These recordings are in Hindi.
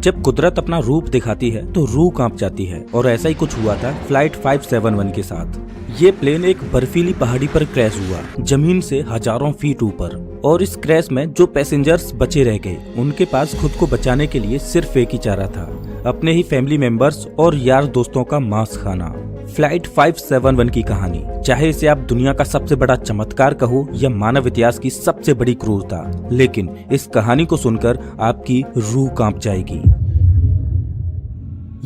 जब कुदरत अपना रूप दिखाती है तो रूह कांप जाती है और ऐसा ही कुछ हुआ था फ्लाइट 571 के साथ। ये प्लेन एक बर्फीली पहाड़ी पर क्रैश हुआ, जमीन से हजारों फीट ऊपर। और इस क्रैश में जो पैसेंजर्स बचे रह गए उनके पास खुद को बचाने के लिए सिर्फ एक ही चारा था, अपने ही फैमिली मेंबर्स और यार दोस्तों का मांस खाना। फ्लाइट 571 की कहानी, चाहे इसे आप दुनिया का सबसे बड़ा चमत्कार कहो या मानव इतिहास की सबसे बड़ी क्रूरता, लेकिन इस कहानी को सुनकर आपकी रूह कांप जाएगी।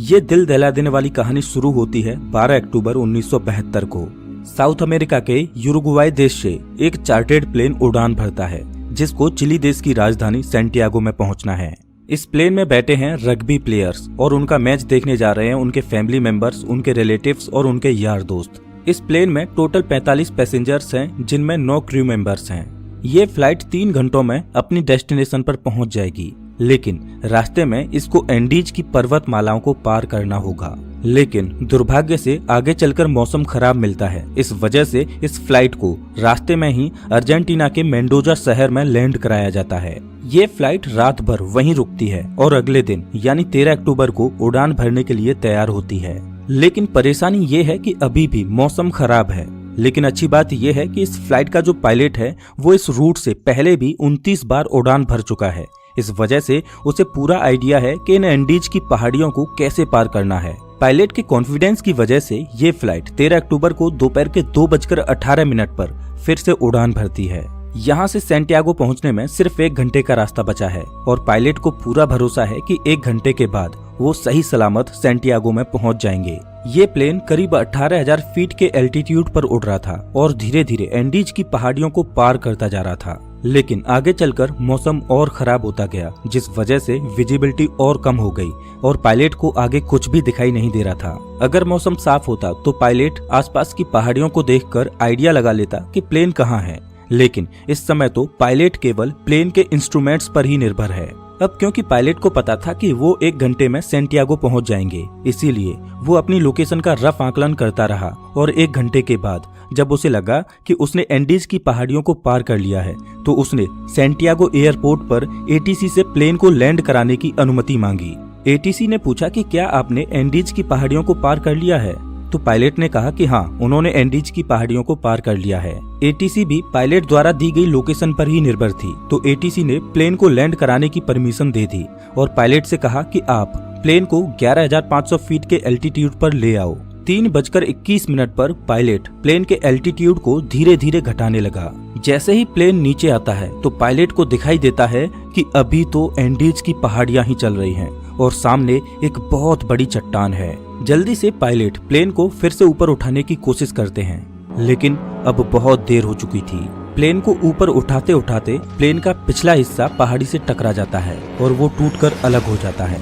ये दिल दहला देने वाली कहानी शुरू होती है 12 अक्टूबर 1972 को। साउथ अमेरिका के यूरुग्वाई देश से एक चार्टर्ड प्लेन उड़ान भरता है जिसको चिली देश की राजधानी सैंटियागो में पहुंचना है। इस प्लेन में बैठे हैं रग्बी प्लेयर्स और उनका मैच देखने जा रहे हैं उनके फैमिली मेंबर्स, उनके रिलेटिव्स और उनके यार दोस्त। इस प्लेन में टोटल 45 पैसेंजर्स हैं जिनमें 9 क्रू मेंबर्स हैं। ये फ्लाइट 3 घंटों में अपनी डेस्टिनेशन पर पहुंच जाएगी, लेकिन रास्ते में इसको एंडीज की पर्वतमालाओं को पार करना होगा। लेकिन दुर्भाग्य से आगे चलकर मौसम खराब मिलता है। इस वजह से इस फ्लाइट को रास्ते में ही अर्जेंटीना के मेंडोजा शहर में लैंड कराया जाता है। ये फ्लाइट रात भर वहीं रुकती है और अगले दिन यानी 13 अक्टूबर को उड़ान भरने के लिए तैयार होती है। लेकिन परेशानी ये है कि अभी भी मौसम खराब है। लेकिन अच्छी बात यह है कि इस फ्लाइट का जो पायलट है वो इस रूट से पहले भी 29 बार उड़ान भर चुका है। इस वजह से उसे पूरा आइडिया है कि इन एंडीज की पहाड़ियों को कैसे पार करना है। पायलट के कॉन्फिडेंस की वजह से ये फ्लाइट 13 अक्टूबर को दोपहर के 2:18 पर फिर से उड़ान भरती है। यहाँ से सैंटियागो पहुँचने में सिर्फ 1 घंटे का रास्ता बचा है और पायलट को पूरा भरोसा है कि 1 घंटे के बाद वो सही सलामत सैंटियागो में पहुँच जाएंगे। ये प्लेन करीब 18,000 फीट के एल्टीट्यूड पर उड़ रहा था और धीरे धीरे एंडीज की पहाड़ियों को पार करता जा रहा था। लेकिन आगे चलकर मौसम और खराब होता गया, जिस वजह से विजिबिलिटी और कम हो गई और पायलट को आगे कुछ भी दिखाई नहीं दे रहा था। अगर मौसम साफ होता तो पायलट आसपास की पहाड़ियों को देखकर आइडिया लगा लेता कि प्लेन कहाँ है, लेकिन इस समय तो पायलट केवल प्लेन के इंस्ट्रूमेंट्स पर ही निर्भर है। अब क्योंकि पायलट को पता था कि वो 1 घंटे में सैंटियागो पहुंच जाएंगे, इसीलिए वो अपनी लोकेशन का रफ आकलन करता रहा और 1 घंटे के बाद जब उसे लगा कि उसने एंडीज की पहाड़ियों को पार कर लिया है तो उसने सैंटियागो एयरपोर्ट पर एटीसी से प्लेन को लैंड कराने की अनुमति मांगी। एटीसी ने पूछा कि क्या आपने एंडीज की पहाड़ियों को पार कर लिया है? तो पायलट ने कहा कि हाँ, उन्होंने एंडीज की पहाड़ियों को पार कर लिया है। एटीसी भी पायलट द्वारा दी गई लोकेशन पर ही निर्भर थी, तो एटीसी ने प्लेन को लैंड कराने की परमिशन दे दी और पायलट से कहा कि आप प्लेन को 11,500 फीट के एल्टीट्यूड पर ले आओ। 3:21 पर पायलट प्लेन के एल्टीट्यूड को धीरे धीरे घटाने लगा। जैसे ही प्लेन नीचे आता है तो पायलट को दिखाई देता है कि अभी तो एंडीज की पहाड़ियां ही चल रही हैं और सामने एक बहुत बड़ी चट्टान है। जल्दी से पायलट प्लेन को फिर से ऊपर उठाने की कोशिश करते हैं, लेकिन अब बहुत देर हो चुकी थी। प्लेन को ऊपर उठाते उठाते प्लेन का पिछला हिस्सा पहाड़ी से टकरा जाता है और वो टूटकर अलग हो जाता है।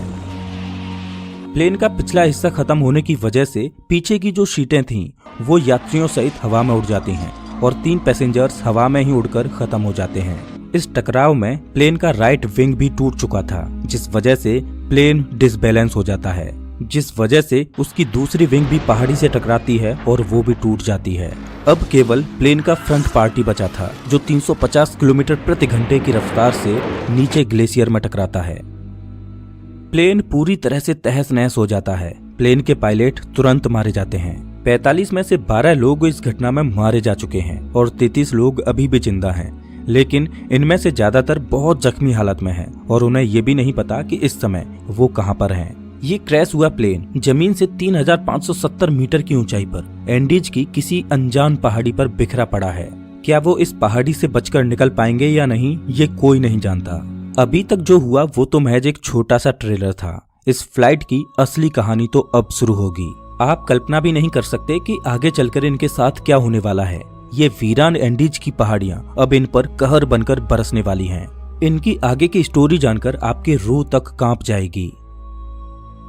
प्लेन का पिछला हिस्सा खत्म होने की वजह से पीछे की जो सीटें थीं वो यात्रियों सहित हवा में उड़ जाती हैं और 3 पैसेंजर्स हवा में ही उड़कर खत्म हो जाते हैं। इस टकराव में प्लेन का राइट विंग भी टूट चुका था, जिस वजह से प्लेन डिसबैलेंस हो जाता है, जिस वजह से उसकी दूसरी विंग भी पहाड़ी से टकराती है और वो भी टूट जाती है। अब केवल प्लेन का फ्रंट पार्ट ही बचा था जो 350 किलोमीटर प्रति घंटे की रफ्तार से नीचे ग्लेशियर में टकराता है। प्लेन पूरी तरह से तहस नहस हो जाता है। प्लेन के पायलट तुरंत मारे जाते हैं। 45 में से 12 लोग इस घटना में मारे जा चुके हैं और 33 लोग अभी भी जिंदा हैं, लेकिन इनमें से ज्यादातर बहुत जख्मी हालत में हैं और उन्हें ये भी नहीं पता कि इस समय वो कहां पर हैं। ये क्रैश हुआ प्लेन जमीन से 3,570 मीटर की ऊंचाई पर एंडीज की किसी अनजान पहाड़ी पर बिखरा पड़ा है। क्या वो इस पहाड़ी से बचकर निकल पाएंगे या नहीं, ये कोई नहीं जानता। अभी तक जो हुआ वो तो महज एक छोटा सा ट्रेलर था। इस फ्लाइट की असली कहानी तो अब शुरू होगी। आप कल्पना भी नहीं कर सकते कि आगे चलकर इनके साथ क्या होने वाला है। ये वीरान एंडीज की पहाड़ियां अब इन पर कहर बनकर बरसने वाली हैं। इनकी आगे की स्टोरी जानकर आपकी रूह तक कांप जाएगी।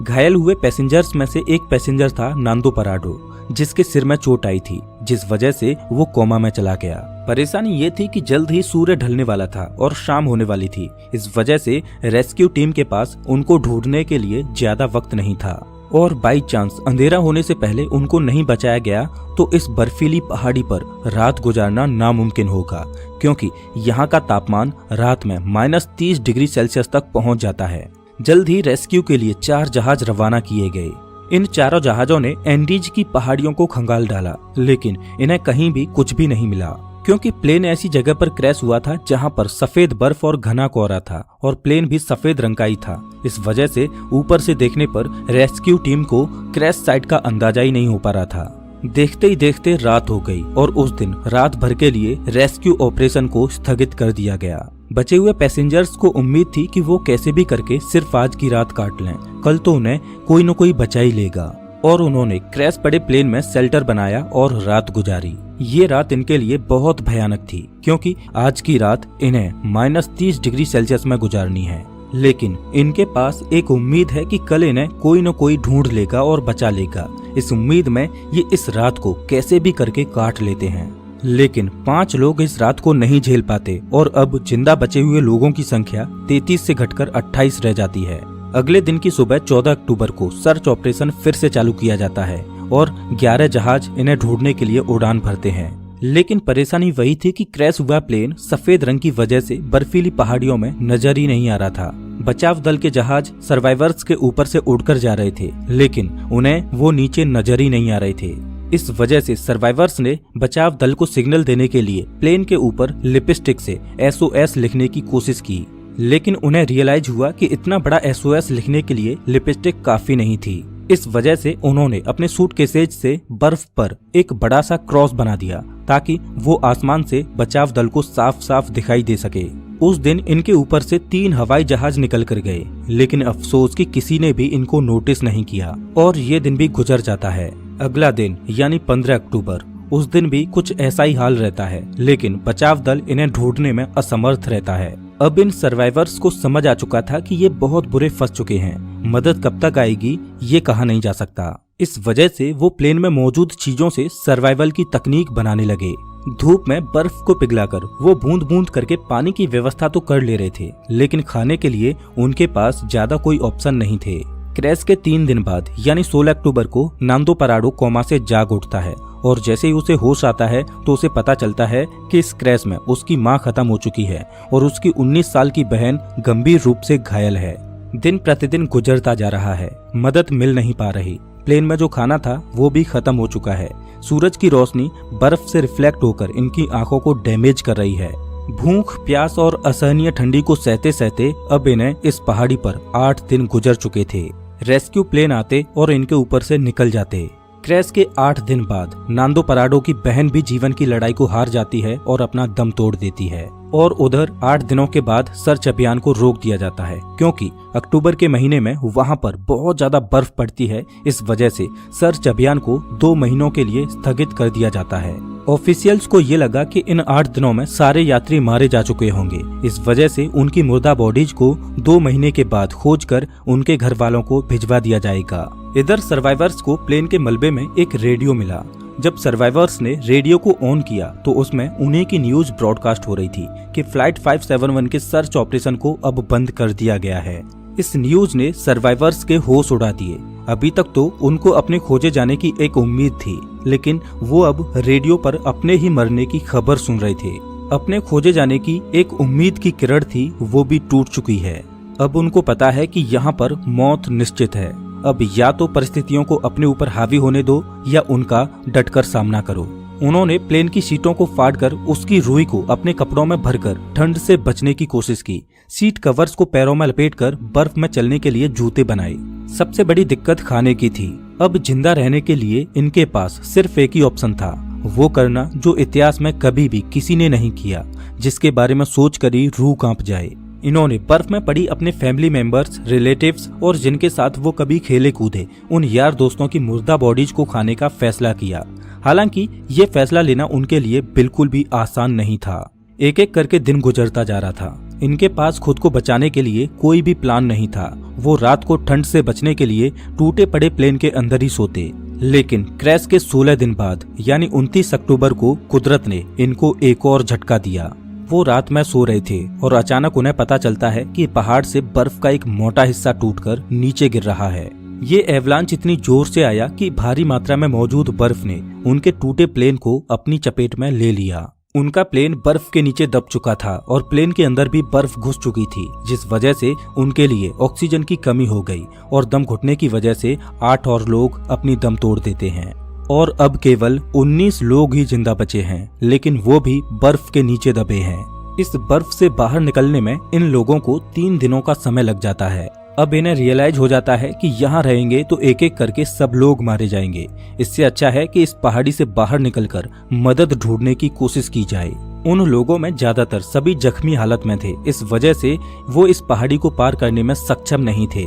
घायल हुए पैसेंजर्स में से एक पैसेंजर था नांदो पराडो, जिसके सिर में चोट आई थी, जिस वजह से वो कोमा में चला गया। परेशानी ये थी कि जल्द ही सूर्य ढलने वाला था और शाम होने वाली थी। इस वजह से रेस्क्यू टीम के पास उनको ढूंढने के लिए ज्यादा वक्त नहीं था और बाई चांस अंधेरा होने से पहले उनको नहीं बचाया गया तो इस बर्फीली पहाड़ी पर रात गुजारना नामुमकिन होगा, क्योंकि यहाँ का तापमान रात में -30 डिग्री सेल्सियस तक पहुँच जाता है। जल्द ही रेस्क्यू के लिए 4 जहाज रवाना किए गए। इन चारों जहाजों ने एंडीज की पहाड़ियों को खंगाल डाला, लेकिन इन्हें कहीं भी कुछ भी नहीं मिला, क्योंकि प्लेन ऐसी जगह पर क्रैश हुआ था जहां पर सफेद बर्फ और घना कोहरा था और प्लेन भी सफेद रंग का ही था। इस वजह से ऊपर से देखने पर रेस्क्यू टीम को क्रैश साइट का अंदाजा ही नहीं हो पा रहा था। देखते ही देखते रात हो गई और उस दिन रात भर के लिए रेस्क्यू ऑपरेशन को स्थगित कर दिया गया। बचे हुए पैसेंजर्स को उम्मीद थी कि वो कैसे भी करके सिर्फ आज की रात काट लें, कल तो उन्हें कोई न कोई बचा ही लेगा। और उन्होंने क्रैश पड़े प्लेन में शेल्टर बनाया और रात गुजारी। ये रात इनके लिए बहुत भयानक थी, क्योंकि आज की रात इन्हें -30 डिग्री सेल्सियस में गुजारनी है। लेकिन इनके पास एक उम्मीद है कि कल इन्हें कोई न कोई ढूंढ लेगा और बचा लेगा। इस उम्मीद में ये इस रात को कैसे भी करके काट लेते हैं। लेकिन 5 लोग इस रात को नहीं झेल पाते और अब जिंदा बचे हुए लोगों की संख्या 33 से घटकर 28 रह जाती है। अगले दिन की सुबह 14 अक्टूबर को सर्च ऑपरेशन फिर से चालू किया जाता है और 11 जहाज इन्हें ढूंढने के लिए उड़ान भरते हैं। लेकिन परेशानी वही थी कि क्रैश हुआ प्लेन सफेद रंग की वजह से बर्फीली पहाड़ियों में नजर ही नहीं आ रहा था। बचाव दल के जहाज सर्वाइवर्स के ऊपर से उड़कर जा रहे थे, लेकिन उन्हें वो नीचे नजर ही नहीं आ रहे थे। इस वजह से सर्वाइवर्स ने बचाव दल को सिग्नल देने के लिए प्लेन के ऊपर लिपस्टिक से SOS लिखने की कोशिश की, लेकिन उन्हें रियलाइज हुआ कि इतना बड़ा SOS लिखने के लिए लिपस्टिक काफी नहीं थी। इस वजह से उन्होंने अपने सूटकेसेज से बर्फ पर एक बड़ा सा क्रॉस बना दिया ताकि वो आसमान से बचाव दल को साफ साफ दिखाई दे सके। उस दिन इनके ऊपर से 3 हवाई जहाज निकल कर गए, लेकिन अफसोस कि किसी ने भी इनको नोटिस नहीं किया और ये दिन भी गुजर जाता है। अगला दिन यानी 15 अक्टूबर, उस दिन भी कुछ ऐसा ही हाल रहता है, लेकिन बचाव दल इन्हें ढूंढने में असमर्थ रहता है। अब इन सर्वाइवर्स को समझ आ चुका था कि ये बहुत बुरे फंस चुके हैं। मदद कब तक आएगी ये कहा नहीं जा सकता। इस वजह से वो प्लेन में मौजूद चीजों से सर्वाइवल की तकनीक बनाने लगे। धूप में बर्फ को पिघलाकर वो बूंद बूंद करके पानी की व्यवस्था तो कर ले रहे थे, लेकिन खाने के लिए उनके पास ज्यादा कोई ऑप्शन नहीं थे। क्रैश के 3 दिन बाद यानी 16 अक्टूबर को नांदो पराडो कोमा से जाग उठता है और जैसे ही उसे होश आता है तो उसे पता चलता है कि इस क्रैश में उसकी मां खत्म हो चुकी है और उसकी 19 साल की बहन गंभीर रूप से घायल है। दिन प्रतिदिन गुजरता जा रहा है, मदद मिल नहीं पा रही। प्लेन में जो खाना था वो भी खत्म हो चुका है। सूरज की रोशनी बर्फ से रिफ्लेक्ट होकर इनकी आंखों को डैमेज कर रही है। भूख, प्यास और असहनीय ठंडी को सहते सहते अब इन्हें इस पहाड़ी पर 8 दिन गुजर चुके थे। रेस्क्यू प्लेन आते और इनके ऊपर से निकल जाते। क्रैश के 8 दिन बाद नांदो पराडो की बहन भी जीवन की लड़ाई को हार जाती है और अपना दम तोड़ देती है। और उधर 8 दिनों के बाद सर्च अभियान को रोक दिया जाता है, क्योंकि अक्टूबर के महीने में वहां पर बहुत ज्यादा बर्फ पड़ती है। इस वजह से सर्च अभियान को 2 महीनों के लिए स्थगित कर दिया जाता है। ऑफिशियल्स को ये लगा कि इन 8 दिनों में सारे यात्री मारे जा चुके होंगे। इस वजह से उनकी मुर्दा बॉडीज को 2 महीने के बाद खोजकर उनके घर वालों को भिजवा दिया जाएगा। इधर सर्वाइवर्स को प्लेन के मलबे में एक रेडियो मिला। जब सर्वाइवर्स ने रेडियो को ऑन किया तो उसमें उन्हीं की न्यूज ब्रॉडकास्ट हो रही थी कि फ्लाइट 571 के सर्च ऑपरेशन को अब बंद कर दिया गया है। इस न्यूज ने सर्वाइवर्स के होश उड़ा दिए। अभी तक तो उनको अपने खोजे जाने की एक उम्मीद थी, लेकिन वो अब रेडियो पर अपने ही मरने की खबर सुन रहे थे। अपने खोजे जाने की एक उम्मीद की किरण थी, वो भी टूट चुकी है। अब उनको पता है कि यहाँ पर मौत निश्चित है। अब या तो परिस्थितियों को अपने ऊपर हावी होने दो या उनका डटकर सामना करो। उन्होंने प्लेन की सीटों को फाड़कर उसकी रुई को अपने कपड़ों में भरकर ठंड से बचने की कोशिश की। सीट कवर्स को पैरों में लपेटकर बर्फ में चलने के लिए जूते बनाए। सबसे बड़ी दिक्कत खाने की थी। अब जिंदा रहने के लिए इनके पास सिर्फ एक ही ऑप्शन था, वो करना जो इतिहास में कभी भी किसी ने नहीं किया, जिसके बारे में सोचकर ही रूह कांप जाए। इन्होंने बर्फ में पड़ी अपने फैमिली मेंबर्स, रिलेटिव्स और जिनके साथ वो कभी खेले कूदे उन यार दोस्तों की मुर्दा बॉडीज को खाने का फैसला किया। हालांकि ये फैसला लेना उनके लिए बिल्कुल भी आसान नहीं था। एक एक करके दिन गुजरता जा रहा था। इनके पास खुद को बचाने के लिए कोई भी प्लान नहीं था। वो रात को ठंड से बचने के लिए टूटे पड़े प्लेन के अंदर ही सोते। लेकिन क्रैश के 16 दिन बाद यानी 29 अक्टूबर को कुदरत ने इनको एक और झटका दिया। वो रात में सो रहे थे और अचानक उन्हें पता चलता है कि पहाड़ से बर्फ का एक मोटा हिस्सा टूटकर नीचे गिर रहा है। ये एवलांच इतनी जोर से आया कि भारी मात्रा में मौजूद बर्फ ने उनके टूटे प्लेन को अपनी चपेट में ले लिया। उनका प्लेन बर्फ के नीचे दब चुका था और प्लेन के अंदर भी बर्फ घुस चुकी थी, जिस वजह से उनके लिए ऑक्सीजन की कमी हो गई और दम घुटने की वजह से 8 और लोग अपनी दम तोड़ देते हैं और अब केवल 19 लोग ही जिंदा बचे हैं, लेकिन वो भी बर्फ के नीचे दबे हैं। इस बर्फ से बाहर निकलने में इन लोगों को 3 दिनों का समय लग जाता है। अब इन्हें रियलाइज हो जाता है कि यहाँ रहेंगे तो एक एक करके सब लोग मारे जाएंगे। इससे अच्छा है कि इस पहाड़ी से बाहर निकलकर मदद ढूंढने की कोशिश की जाए। उन लोगों में ज्यादातर सभी जख्मी हालत में थे, इस वजह से वो इस पहाड़ी को पार करने में सक्षम नहीं थे।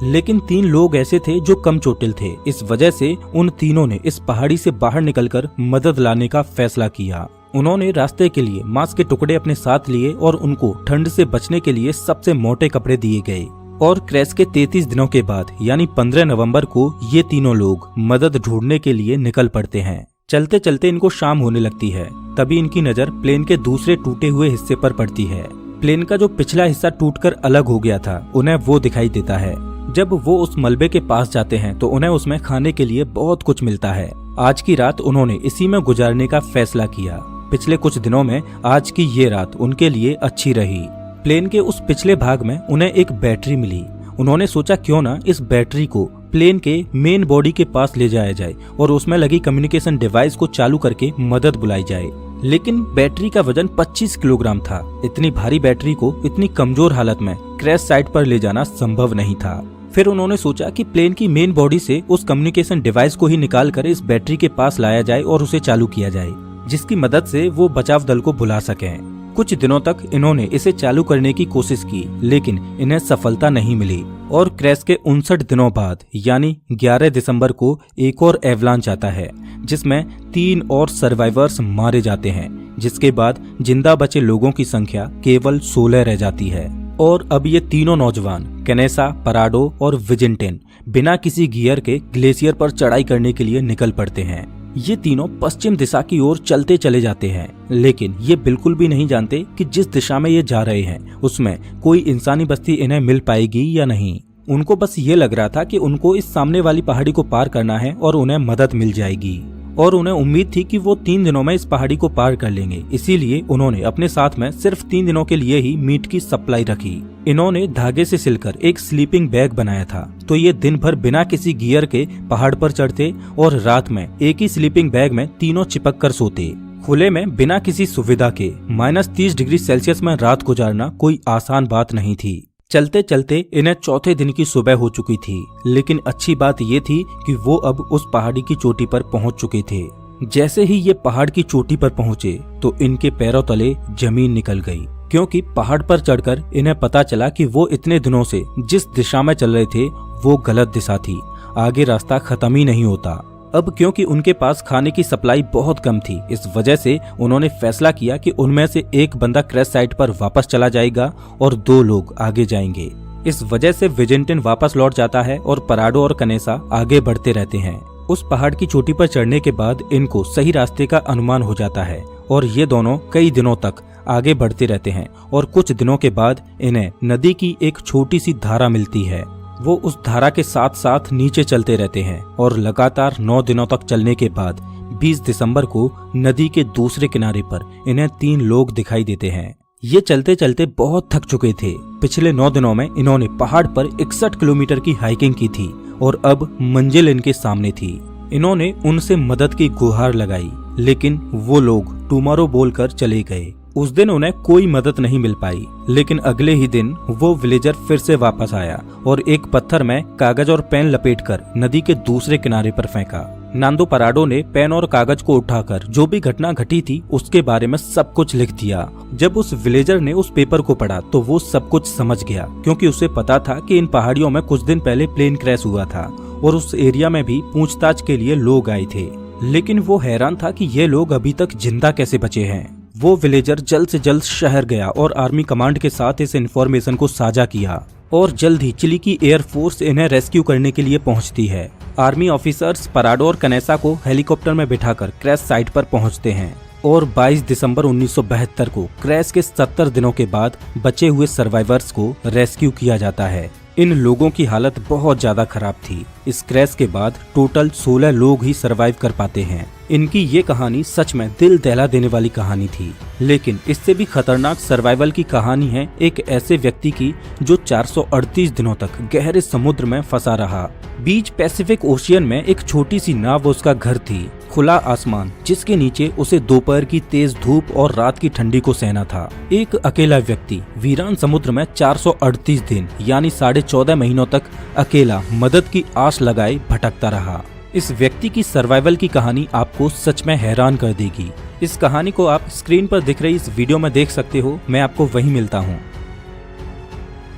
लेकिन 3 लोग ऐसे थे जो कम चोटिल थे, इस वजह से उन तीनों ने इस पहाड़ी से बाहर निकलकर मदद लाने का फैसला किया। उन्होंने रास्ते के लिए मांस के टुकड़े अपने साथ लिए और उनको ठंड से बचने के लिए सबसे मोटे कपड़े दिए गए। और क्रैश के 33 दिनों के बाद यानी 15 नवंबर को ये तीनों लोग मदद ढूंढने के लिए निकल पड़ते हैं। चलते चलते इनको शाम होने लगती है, तभी इनकी नजर प्लेन के दूसरे टूटे हुए हिस्से पर पड़ती है। प्लेन का जो पिछला हिस्सा टूटकर अलग हो गया था, उन्हें वो दिखाई देता है। जब वो उस मलबे के पास जाते हैं तो उन्हें उसमें खाने के लिए बहुत कुछ मिलता है। आज की रात उन्होंने इसी में गुजारने का फैसला किया। पिछले कुछ दिनों में आज की ये रात उनके लिए अच्छी रही। प्लेन के उस पिछले भाग में उन्हें एक बैटरी मिली। उन्होंने सोचा क्यों ना इस बैटरी को प्लेन के मेन बॉडी के पास ले जाया जाए और उसमें लगी कम्युनिकेशन डिवाइस को चालू करके मदद बुलाई जाए। लेकिन बैटरी का वजन 25 किलोग्राम था। इतनी भारी बैटरी को इतनी कमजोर हालत में क्रैश साइट पर ले जाना संभव नहीं था। फिर उन्होंने सोचा कि प्लेन की मेन बॉडी से उस कम्युनिकेशन डिवाइस को ही निकाल कर इस बैटरी के पास लाया जाए और उसे चालू किया जाए, जिसकी मदद से वो बचाव दल को बुला सकें। कुछ दिनों तक इन्होंने इसे चालू करने की कोशिश की, लेकिन इन्हें सफलता नहीं मिली और क्रैश के 59 दिनों बाद यानी 11 दिसंबर को एक और एवलांच आता है, जिसमें 3 और सर्वाइवर्स मारे जाते हैं, जिसके बाद जिंदा बचे लोगों की संख्या केवल 16 रह जाती है। और अब ये तीनों नौजवान कैनेसा, पराडो और विजिंटेन बिना किसी गियर के ग्लेशियर पर चढ़ाई करने के लिए निकल पड़ते हैं। ये तीनों पश्चिम दिशा की ओर चलते चले जाते हैं, लेकिन ये बिल्कुल भी नहीं जानते कि जिस दिशा में ये जा रहे हैं उसमें कोई इंसानी बस्ती इन्हें मिल पाएगी या नहीं। उनको बस ये लग रहा था कि उनको इस सामने वाली पहाड़ी को पार करना है और उन्हें मदद मिल जाएगी, और उन्हें उम्मीद थी कि वो 3 दिनों में इस पहाड़ी को पार कर लेंगे। इसीलिए उन्होंने अपने साथ में सिर्फ 3 दिनों के लिए ही मीट की सप्लाई रखी। इन्होंने धागे से सिलकर एक स्लीपिंग बैग बनाया था, तो ये दिन भर बिना किसी गियर के पहाड़ पर चढ़ते और रात में एक ही स्लीपिंग बैग में तीनों चिपक कर सोते। खुले में बिना किसी सुविधा के -30 डिग्री सेल्सियस में रात गुजारना कोई आसान बात नहीं थी। चलते चलते इन्हें चौथे दिन की सुबह हो चुकी थी, लेकिन अच्छी बात ये थी कि वो अब उस पहाड़ी की चोटी पर पहुंच चुके थे। जैसे ही ये पहाड़ की चोटी पर पहुंचे तो इनके पैरों तले जमीन निकल गई, क्योंकि पहाड़ पर चढ़कर इन्हें पता चला कि वो इतने दिनों से जिस दिशा में चल रहे थे वो गलत दिशा थी। आगे रास्ता खत्म ही नहीं होता। अब क्योंकि उनके पास खाने की सप्लाई बहुत कम थी, इस वजह से उन्होंने फैसला किया कि उनमें से एक बंदा क्रैश साइट पर वापस चला जाएगा और 2 लोग आगे जाएंगे। इस वजह से विजिंटन वापस लौट जाता है और पराडो और कनेसा आगे बढ़ते रहते हैं। उस पहाड़ की चोटी पर चढ़ने के बाद इनको सही रास्ते का अनुमान हो जाता है और ये दोनों कई दिनों तक आगे बढ़ते रहते हैं और कुछ दिनों के बाद इन्हें नदी की एक छोटी सी धारा मिलती है। वो उस धारा के साथ साथ नीचे चलते रहते हैं और लगातार 9 दिनों तक चलने के बाद 20 दिसंबर को नदी के दूसरे किनारे पर इन्हें 3 लोग दिखाई देते हैं। ये चलते चलते बहुत थक चुके थे। पिछले 9 दिनों में इन्होंने पहाड़ पर 61 किलोमीटर की हाइकिंग की थी और अब मंजिल इनके सामने थी। इन्होंने उनसे मदद की गुहार लगाई, लेकिन वो लोग टुमारो बोलकर चले गए। उस दिन उन्हें कोई मदद नहीं मिल पाई, लेकिन अगले ही दिन वो विलेजर फिर से वापस आया और एक पत्थर में कागज और पेन लपेटकर नदी के दूसरे किनारे पर फेंका। नांदो पराडो ने पेन और कागज को उठाकर जो भी घटना घटी थी उसके बारे में सब कुछ लिख दिया। जब उस विलेजर ने उस पेपर को पढ़ा तो वो सब कुछ समझ गया, क्योंकि उसे पता था कि इन पहाड़ियों में कुछ दिन पहले प्लेन क्रैश हुआ था और उस एरिया में भी पूछताछ के लिए लोग आए थे। लेकिन वो हैरान था कि ये लोग अभी तक जिंदा कैसे बचे हैं। वो विलेजर जल्द से जल्द शहर गया और आर्मी कमांड के साथ इस इन्फॉर्मेशन को साझा किया और जल्द ही चिली की एयरफोर्स इन्हें रेस्क्यू करने के लिए पहुंचती है। आर्मी ऑफिसर्स पराडो और कनेसा को हेलीकॉप्टर में बिठाकर क्रैश साइट पर पहुंचते हैं और 22 दिसंबर 1972 को क्रैश के 70 दिनों के बाद बचे हुए सर्वाइवर्स को रेस्क्यू किया जाता है। इन लोगों की हालत बहुत ज्यादा खराब थी। इस क्रैश के बाद टोटल 16 लोग ही सर्वाइव कर पाते हैं। इनकी ये कहानी सच में दिल दहला देने वाली कहानी थी। लेकिन इससे भी खतरनाक सर्वाइवल की कहानी है एक ऐसे व्यक्ति की जो 438 दिनों तक गहरे समुद्र में फंसा रहा। बीच पैसिफिक ओशियन में एक छोटी सी नाव उसका घर थी, खुला आसमान जिसके नीचे उसे दोपहर की तेज धूप और रात की ठंडी को सहना था। एक अकेला व्यक्ति वीरान समुद्र में 438 दिन यानी 14.5 महीनों तक अकेला मदद की आस लगाए भटकता रहा। इस व्यक्ति की सर्वाइवल की कहानी आपको सच में हैरान कर देगी। इस कहानी को आप स्क्रीन पर दिख रही इस वीडियो में देख सकते हो। मैं आपको वहीं मिलता हूँ।